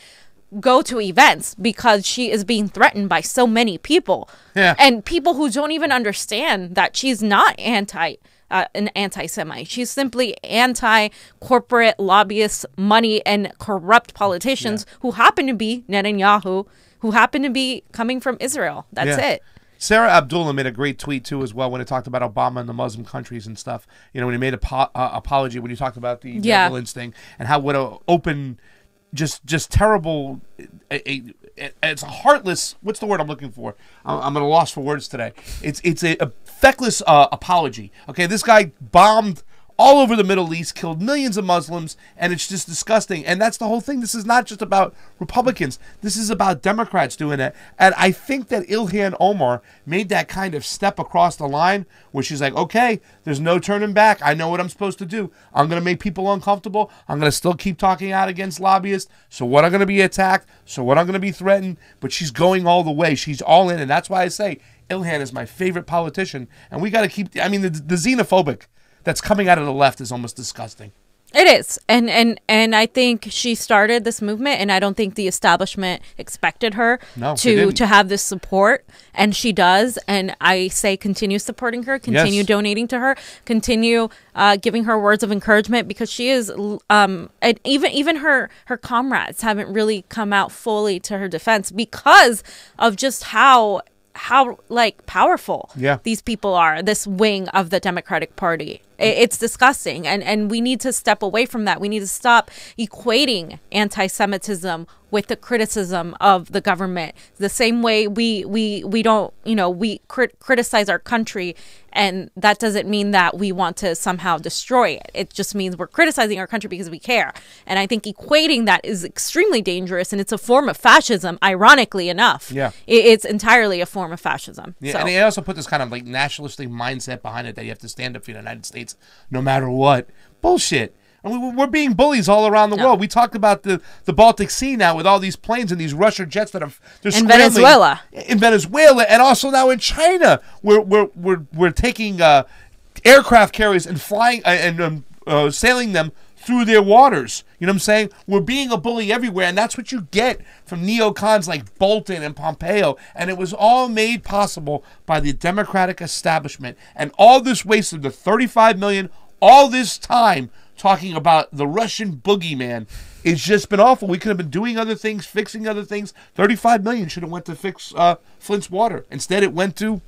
Speaker 2: go to events because she is being threatened by so many people.
Speaker 1: Yeah.
Speaker 2: And people who don't even understand that she's not an anti-Semite. She's simply anti-corporate lobbyists, money, and corrupt politicians who happen to be Netanyahu, who happen to be coming from Israel. That's it.
Speaker 1: Sarah Abdullah made a great tweet, too, as well, when it talked about Obama and the Muslim countries and stuff. You know, when he made an apology, when you talked about the Netherlands thing, and how what a open, just terrible, it's a heartless, what's the word I'm looking for? I'm at a loss for words today. It's a feckless apology. Okay, this guy bombed all over the Middle East, killed millions of Muslims, and it's just disgusting. And that's the whole thing. This is not just about Republicans. This is about Democrats doing it. And I think that Ilhan Omar made that kind of step across the line where she's like, okay, there's no turning back. I know what I'm supposed to do. I'm going to make people uncomfortable. I'm going to still keep talking out against lobbyists. So what, I'm going to be attacked. So what, I'm going to be threatened. But she's going all the way. She's all in. And that's why I say Ilhan is my favorite politician. And we got to keep, I mean, the xenophobic that's coming out of the left is almost disgusting.
Speaker 2: It is. And I think she started this movement, and I don't think the establishment expected her to have this support, and she does. And I say continue supporting her, continue donating to her, continue giving her words of encouragement, because she is and even her comrades haven't really come out fully to her defense because of just how like powerful these people are, this wing of the Democratic Party. It's disgusting, and we need to step away from that. We need to stop equating anti-Semitism with the criticism of the government. The same way we don't, we criticize our country, and that doesn't mean that we want to somehow destroy it. It just means we're criticizing our country because we care. And I think equating that is extremely dangerous, and it's a form of fascism, ironically enough. Yeah. It's entirely a form of fascism.
Speaker 1: Yeah, and they also put this kind of like nationalistic mindset behind it that you have to stand up for the United States no matter what. Bullshit. I mean, we're being bullies all around the world. We talked about the Baltic Sea now with all these planes and these Russian jets that they're
Speaker 2: in Venezuela.
Speaker 1: In Venezuela, and also now in China, we're taking aircraft carriers and flying and sailing them through their waters. You know what I'm saying? We're being a bully everywhere, and that's what you get from neocons like Bolton and Pompeo. And it was all made possible by the Democratic establishment. And all this waste of the $35 million, all this time talking about the Russian boogeyman, it's just been awful. We could have been doing other things, fixing other things. $35 million should have went to fix Flint's water. Instead, it went to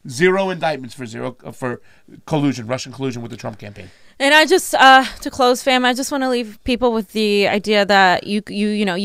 Speaker 1: zero indictments for collusion, Russian collusion with the Trump campaign.
Speaker 2: And I just, to close, fam, I just want to leave people with the idea that you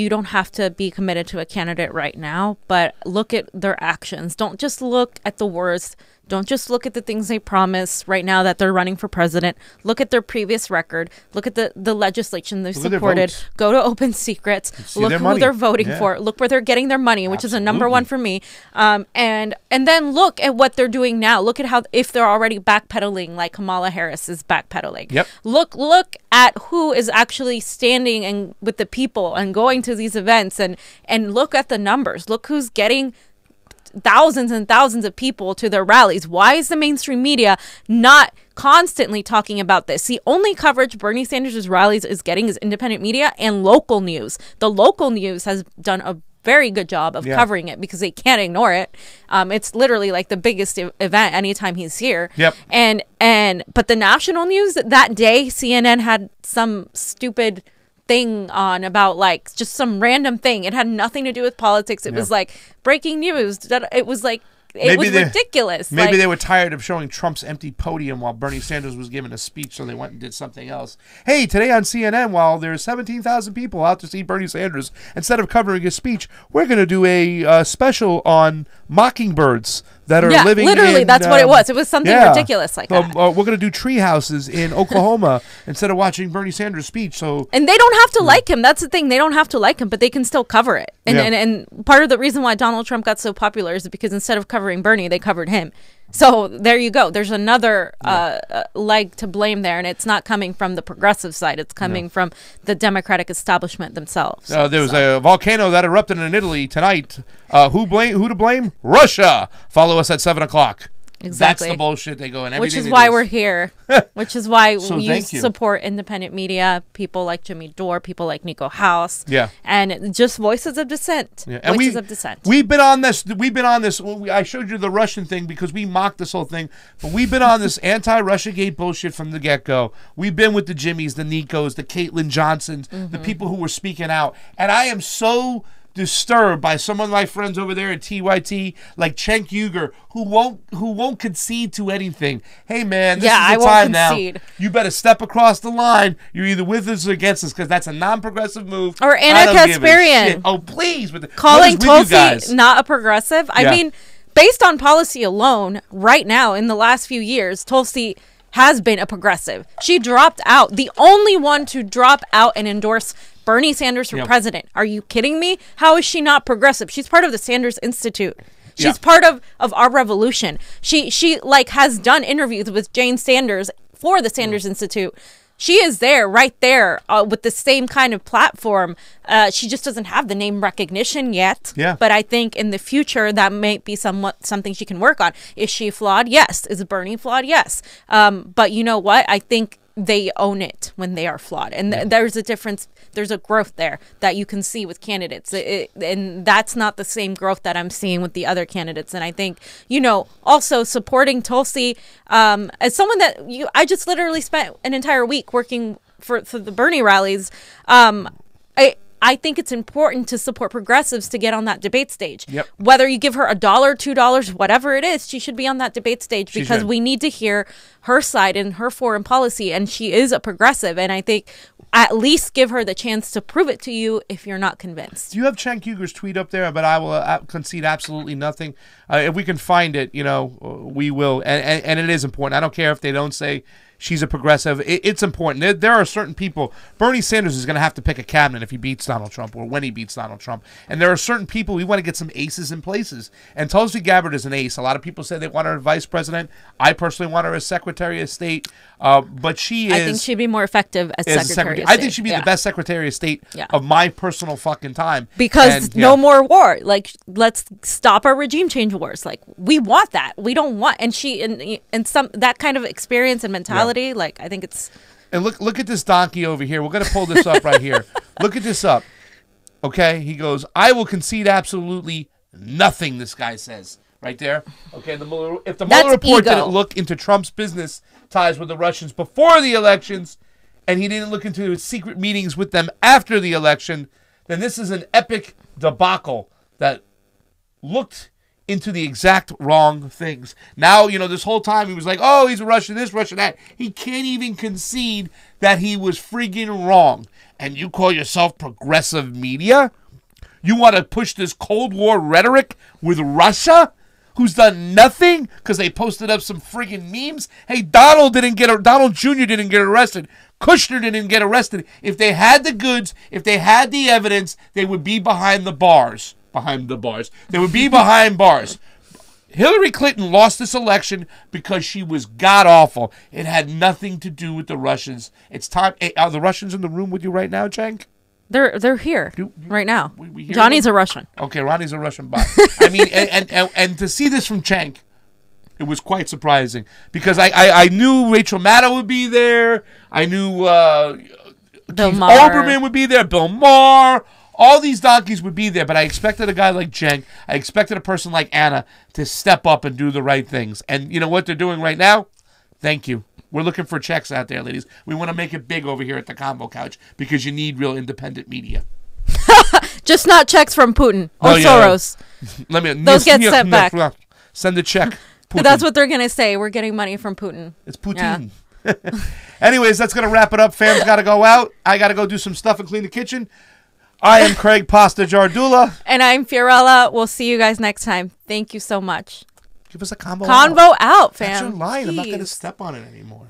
Speaker 2: don't have to be committed to a candidate right now, but look at their actions. Don't just look at the words. Don't just look at the things they promise right now that they're running for president. Look at their previous record. Look at the legislation they supported. Go to Open Secrets. Look who they're voting for. Look where they're getting their money, which is a number one for me. And then look at what they're doing now. Look at how, if they're already backpedaling like Kamala Harris is backpedaling.
Speaker 1: Yep.
Speaker 2: Look at who is actually standing and with the people and going to these events, and look at the numbers. Look who's getting thousands and thousands of people to their rallies. Why is the mainstream media not constantly talking about this? The only coverage Bernie Sanders' rallies is getting is independent media and local news. The local news has done a very good job of covering it because they can't ignore it. It's literally like the biggest event anytime he's here.
Speaker 1: Yep.
Speaker 2: But the national news that day, CNN had some stupid thing on about like just some random thing. It had nothing to do with politics. It was like breaking news. It was like it was ridiculous.
Speaker 1: Maybe they were tired of showing Trump's empty podium while Bernie Sanders was giving a speech, so they went and did something else. Hey, today on CNN, while there's 17,000 people out to see Bernie Sanders, instead of covering his speech, we're going to do a special on mockingbirds that are living
Speaker 2: literally,
Speaker 1: in,
Speaker 2: that's what it was. It was something ridiculous like that.
Speaker 1: We're going to do tree houses in Oklahoma instead of watching Bernie Sanders' speech. So,
Speaker 2: and they don't have to like him. That's the thing. They don't have to like him, but they can still cover it. And part of the reason why Donald Trump got so popular is because instead of covering Bernie, they covered him. So there you go. There's another leg to blame there, and it's not coming from the progressive side. It's coming from the Democratic establishment themselves.
Speaker 1: There was a volcano that erupted in Italy tonight. Who to blame? Russia. Follow us at 7:00.
Speaker 2: Exactly.
Speaker 1: That's the bullshit they go in.
Speaker 2: Which is why we're here. Which is why we support independent media, people like Jimmy Dore, people like Niko House.
Speaker 1: Yeah.
Speaker 2: And just voices of dissent.
Speaker 1: Yeah. And
Speaker 2: voices of dissent.
Speaker 1: We've been on this. I showed you the Russian thing because we mocked this whole thing. But we've been on this anti-Russia gate bullshit from the get-go. We've been with the Jimmys, the Nikos, the Caitlyn Johnsons, the people who were speaking out. And I am so disturbed by some of my friends over there at TYT, like Cenk Uygur, who won't concede to anything. Hey man, this is the time now. You better step across the line. You're either with us or against us, because that's a non-progressive move.
Speaker 2: Or Anna Kasparian.
Speaker 1: Oh please,
Speaker 2: calling Tulsi not a progressive. I mean, based on policy alone, right now in the last few years, Tulsi has been a progressive. She dropped out, the only one to drop out and endorse Bernie Sanders for president. Are you kidding me? How is she not progressive? She's part of the Sanders Institute. She's part of our revolution. She like has done interviews with Jane Sanders for the Sanders Institute. She is there, right there, with the same kind of platform. She just doesn't have the name recognition yet.
Speaker 1: Yeah.
Speaker 2: But I think in the future that might be something she can work on. Is she flawed? Yes. Is Bernie flawed? Yes. But you know what? I think they own it when they are flawed, and there's a difference. There's a growth there that you can see with candidates, and that's not the same growth that I'm seeing with the other candidates. And I think, also supporting Tulsi, as someone that I just literally spent an entire week working for the Bernie rallies. I think it's important to support progressives to get on that debate stage.
Speaker 1: Yep.
Speaker 2: Whether you give her $1, $2, whatever it is, she should be on that debate stage because we need to hear her side and her foreign policy. And she is a progressive. And I think at least give her the chance to prove it to you if you're not convinced.
Speaker 1: Do you have Cenk Uygur's tweet up there? But I will concede absolutely nothing. If we can find it, we will. And it is important. I don't care if they don't say she's a progressive. It's important. There are certain people. Bernie Sanders is going to have to pick a cabinet if he beats Donald Trump or when he beats Donald Trump. And there are certain people we want to get some aces in places. And Tulsi Gabbard is an ace. A lot of people say they want her as vice president. I personally want her as Secretary of State. But she is. I
Speaker 2: think she'd be more effective as Secretary of State.
Speaker 1: I think she'd be the best Secretary of State of my personal fucking time.
Speaker 2: Because no more war. Like, let's stop our regime change wars. Like, we want that. We don't want. And she and some that kind of experience and mentality. Like, I think it's.
Speaker 1: And look at this donkey over here. We're going to pull this up right here. Look at this up. Okay, he goes, I will concede absolutely nothing, this guy says. Right there. Okay, if the Mueller report didn't look into Trump's business ties with the Russians before the elections, and he didn't look into his secret meetings with them after the election, then this is an epic debacle that looked into the exact wrong things. Now, this whole time he was like, oh, he's a Russian this, Russian that. He can't even concede that he was friggin' wrong. And you call yourself progressive media? You want to push this Cold War rhetoric with Russia, who's done nothing because they posted up some friggin' memes? Hey, Donald Jr. didn't get arrested. Kushner didn't get arrested. If they had the goods, if they had the evidence, they would be behind the bars. They would be behind bars. Hillary Clinton lost this election because she was god-awful. It had nothing to do with the Russians. It's time. Are the Russians in the room with you right now, Cenk?
Speaker 2: They're here right now. Johnny's a Russian.
Speaker 1: Okay, Ronnie's a Russian bot. I mean, and to see this from Cenk, it was quite surprising because I knew Rachel Maddow would be there. I knew Keith Olbermann would be there. Bill Maher. All these donkeys would be there, but I expected a guy like Cenk. I expected a person like Anna to step up and do the right things. And you know what they're doing right now? Thank you. We're looking for checks out there, ladies. We want to make it big over here at the CONVO Couch because you need real independent media.
Speaker 2: Just not checks from Putin or Soros.
Speaker 1: Those
Speaker 2: get sent back.
Speaker 1: Send a check.
Speaker 2: But that's what they're going to say. We're getting money from Putin.
Speaker 1: It's Putin. Yeah. Anyways, that's going to wrap it up. Fam's got to go out. I got to go do some stuff and clean the kitchen. I am Craig Pasta Jardula.
Speaker 2: And I'm Fiorella. We'll see you guys next time. Thank you so much.
Speaker 1: Give us a convo
Speaker 2: Convo out, fam.
Speaker 1: That's your line. I'm not
Speaker 2: Jeez.
Speaker 1: going to step on it anymore.